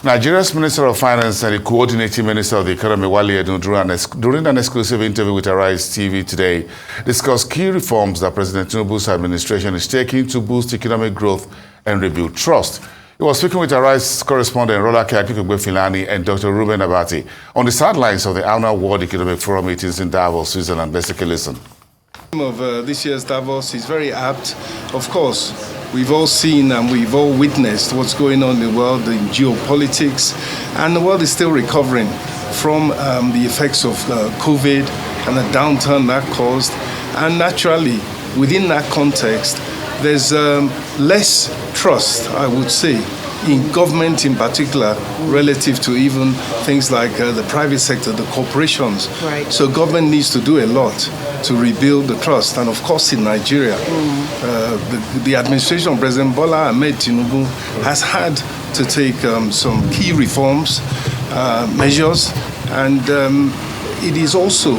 Nigeria's Minister of Finance and the Coordinating Minister of the Economy, Wale Edun, during an exclusive interview with Arise TV today, discussed key reforms that President Tinubu's administration is taking to boost economic growth and rebuild trust. He was speaking with Arise correspondent Rolake Akikogbe-Filani and Dr. Ruben Abati on the sidelines of the annual World Economic Forum meetings in Davos, Switzerland. Let's take a listen. Of this year's Davos is very apt. Of course, we've all seen and we've all witnessed what's going on in the world in geopolitics, and the world is still recovering from the effects of COVID and the downturn that caused. And naturally, within that context, there's less trust, I would say, in government in particular, relative to even things like the private sector, the corporations. Right. So government needs to do a lot to rebuild the trust. And of course in Nigeria, the administration of President Bola Ahmed Tinubu has had to take some key reforms, measures, and it is also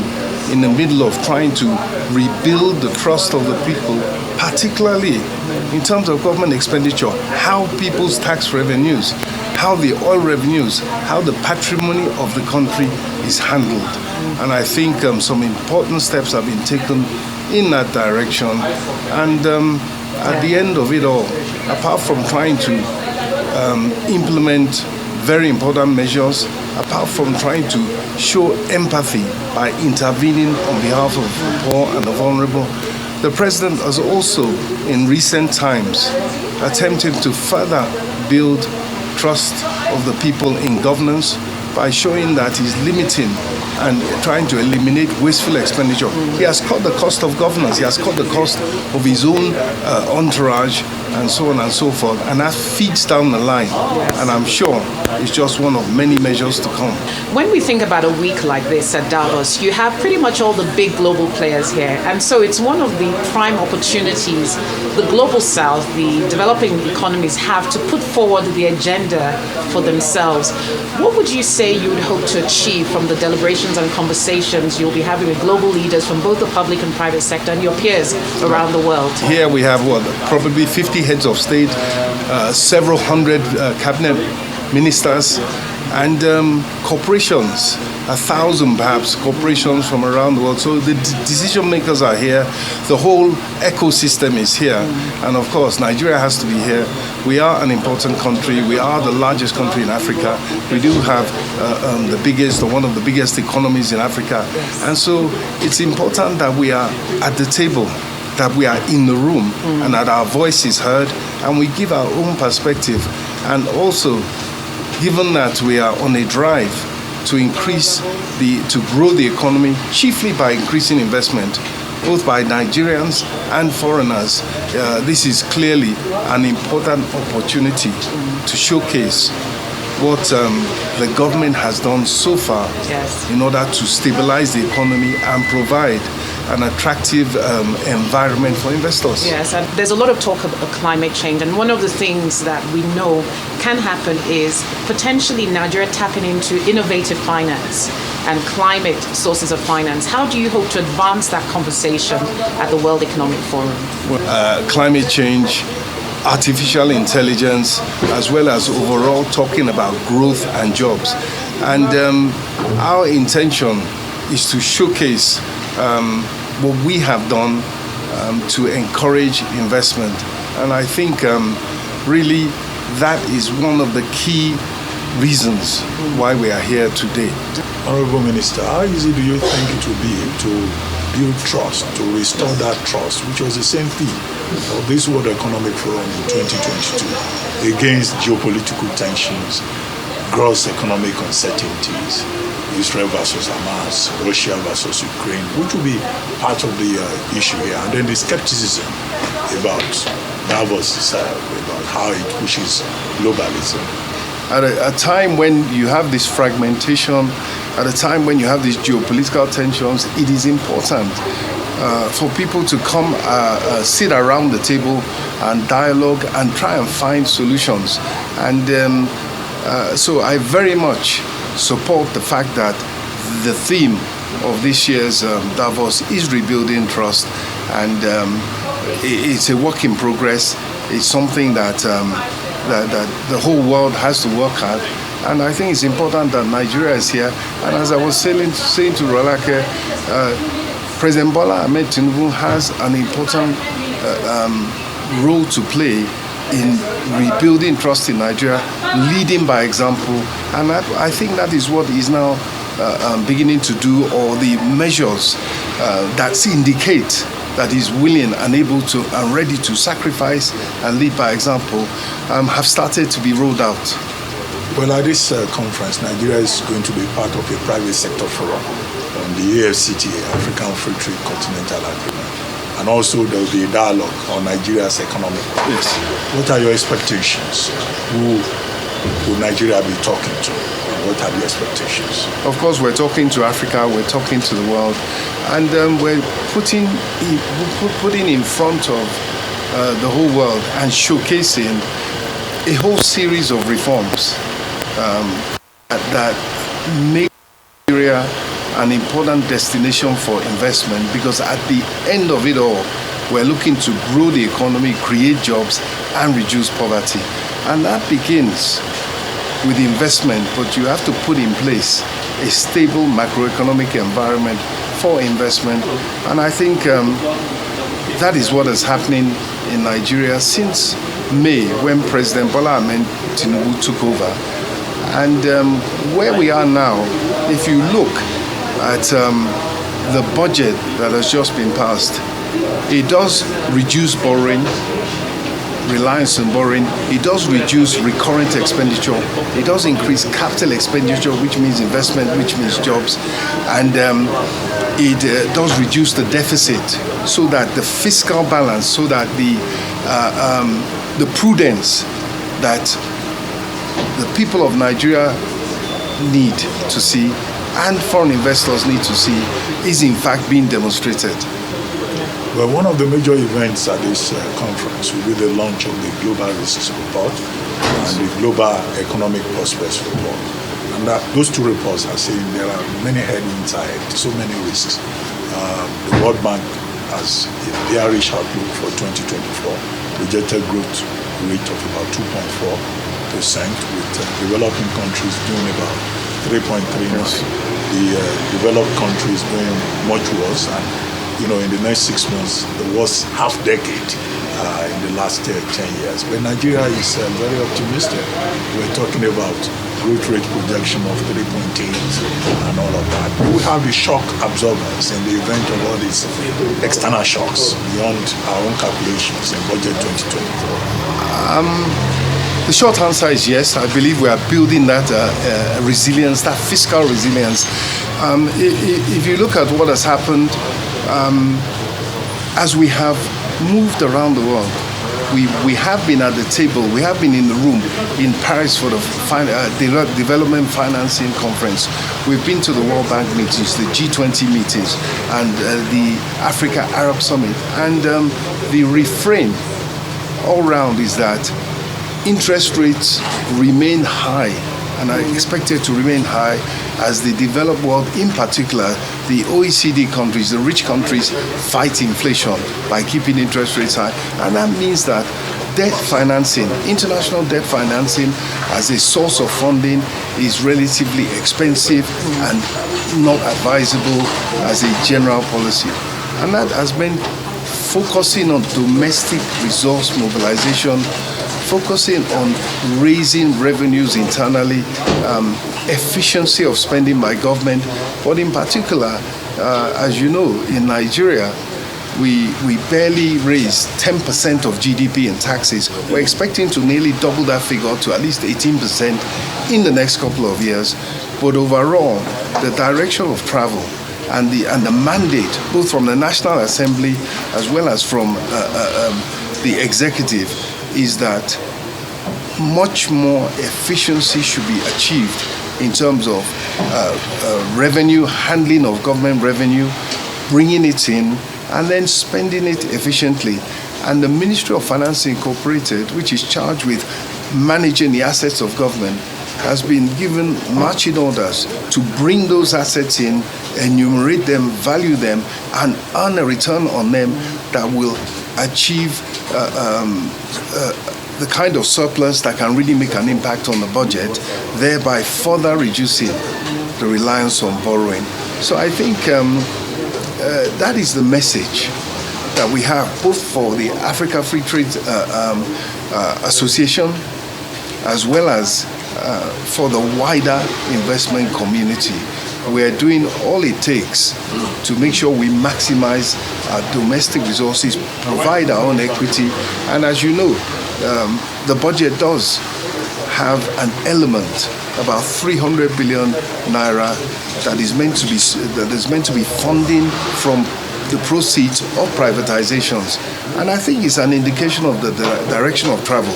in the middle of trying to rebuild the trust of the people, particularly in terms of government expenditure, how people's tax revenues, how the oil revenues, how the patrimony of the country is handled. And I think some important steps have been taken in that direction. And at the end of it all, apart from trying to implement very important measures, apart from trying to show empathy by intervening on behalf of the poor and the vulnerable, the president has also, in recent times, attempted to further build trust of the people in governance by showing that he's limiting and trying to eliminate wasteful expenditure. He has cut the cost of governance, he has cut the cost of his own entourage, and so on and so forth, and that feeds down the line. And I'm sure it's just one of many measures to come. When we think about a week like this at Davos, you have pretty much all the big global players here, and so it's one of the prime opportunities the global south, the developing economies, have to put forward the agenda for themselves. What would you say you would hope to achieve from the deliberations and conversations you'll be having with global leaders from both the public and private sector and your peers around the world? Here we have probably 50 heads of state, several hundred cabinet ministers, and corporations, 1,000 perhaps corporations from around the world. So the decision makers are here, the whole ecosystem is here, and of course Nigeria has to be here. We are an important country, we are the largest country in Africa, we do have the biggest or one of the biggest economies in Africa, and so it's important that we are at the table, that we are in the room, and that our voice is heard, and we give our own perspective. And also, given that we are on a drive to to grow the economy, chiefly by increasing investment, both by Nigerians and foreigners, this is clearly an important opportunity to showcase what the government has done so far in order to stabilize the economy and provide an attractive environment for investors. Yes, and there's a lot of talk about climate change, and one of the things that we know can happen is potentially Nigeria tapping into innovative finance and climate sources of finance. How do you hope to advance that conversation at the World Economic Forum? Climate change, artificial intelligence, as well as overall talking about growth and jobs. And our intention is to showcase what we have done to encourage investment. And I think really that is one of the key reasons why we are here today. Honorable Minister, how easy do you think it will be to build trust, to restore that trust, which was the same theme of this World Economic Forum in 2022, against geopolitical tensions, gross economic uncertainties, Israel versus Hamas, Russia versus Ukraine, which will be part of the issue here, and then the skepticism about Davos, about how it pushes globalism. At a time when you have this fragmentation, at a time when you have these geopolitical tensions, it is important for people to come sit around the table and dialogue and try and find solutions. And so I very much support the fact that the theme of this year's Davos is rebuilding trust, and it's a work in progress. It's something that the whole world has to work at, And I think it's important that Nigeria is here. And as I was saying to Rolake, President Bola Ahmed Tinubu has an important role to play in rebuilding trust in Nigeria, leading by example. And I think that is what he's now beginning to do, or the measures that indicate that he's willing and able to and ready to sacrifice and lead by example have started to be rolled out. Well, at this conference, Nigeria is going to be part of a private sector forum on the AFCTA, African Free Trade Continental Agreement. And also there will be a dialogue on Nigeria's economic growth. Yes. What are your expectations? Who will Nigeria be talking to? What are the expectations? Of course, we're talking to Africa, we're talking to the world, and we're putting in front of the whole world and showcasing a whole series of reforms that make Nigeria an important destination for investment, because at the end of it all, we're looking to grow the economy, create jobs, and reduce poverty. And that begins with investment, but you have to put in place a stable macroeconomic environment for investment. And I think that is what is happening in Nigeria since May, when President Bola Ahmed Tinubu took over. And where we are now, if you look at the budget that has just been passed, it does reduce borrowing, reliance on borrowing. It does reduce recurrent expenditure. It does increase capital expenditure, which means investment, which means jobs. And it does reduce the deficit, so that the fiscal balance, so that the prudence that the people of Nigeria need to see and foreign investors need to see is in fact being demonstrated. Well, one of the major events at this conference will be the launch of the Global Risks Report and the Global Economic Prospects Report. And those two reports are saying there are many headwinds ahead, so many risks. The World Bank has a bearish outlook for 2024, projected growth rate of about 2.4%, with developing countries doing about 3.39. The developed countries doing much worse, and in the next 6 months, the worst half decade in the last 10 years. But Nigeria is very optimistic. We're talking about growth rate projection of 3.8 and all of that. We have the shock absorbers in the event of all these external shocks beyond our own calculations in budget 2024. The short answer is yes. I believe we are building that resilience, that fiscal resilience. If you look at what has happened, as we have moved around the world, we have been at the table, we have been in the room in Paris for the Development Financing Conference. We've been to the World Bank meetings, the G20 meetings, and the Africa Arab Summit. And the refrain all round is that interest rates remain high, and are expected to remain high as the developed world, in particular the OECD countries, the rich countries, fight inflation by keeping interest rates high. And that means that debt financing, international debt financing as a source of funding is relatively expensive and not advisable as a general policy. And that has been focusing on domestic resource mobilization, focusing on raising revenues internally, efficiency of spending by government, but in particular, as you know, in Nigeria, we barely raise 10% of GDP in taxes. We're expecting to nearly double that figure to at least 18% in the next couple of years. But overall, the direction of travel and the mandate, both from the National Assembly as well as from the executive, is that much more efficiency should be achieved in terms of revenue, handling of government revenue, bringing it in, and then spending it efficiently. And the Ministry of Finance Incorporated, which is charged with managing the assets of government, has been given marching orders to bring those assets in, enumerate them, value them, and earn a return on them that will achieve the kind of surplus that can really make an impact on the budget, thereby further reducing the reliance on borrowing. So I think that is the message that we have, both for the Africa Free Trade Association, as well as for the wider investment community. We are doing all it takes to make sure we maximize our domestic resources, provide our own equity, and as you know, the budget does have an element, about 300 billion naira, that is meant to be funding from the proceeds of privatizations. And I think it's an indication of the direction of travel,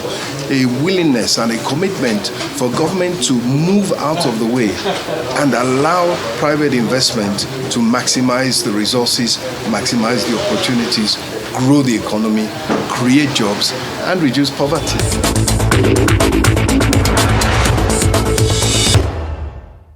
a willingness and a commitment for government to move out of the way and allow private investment to maximize the resources, maximize the opportunities, grow the economy, create jobs, and reduce poverty.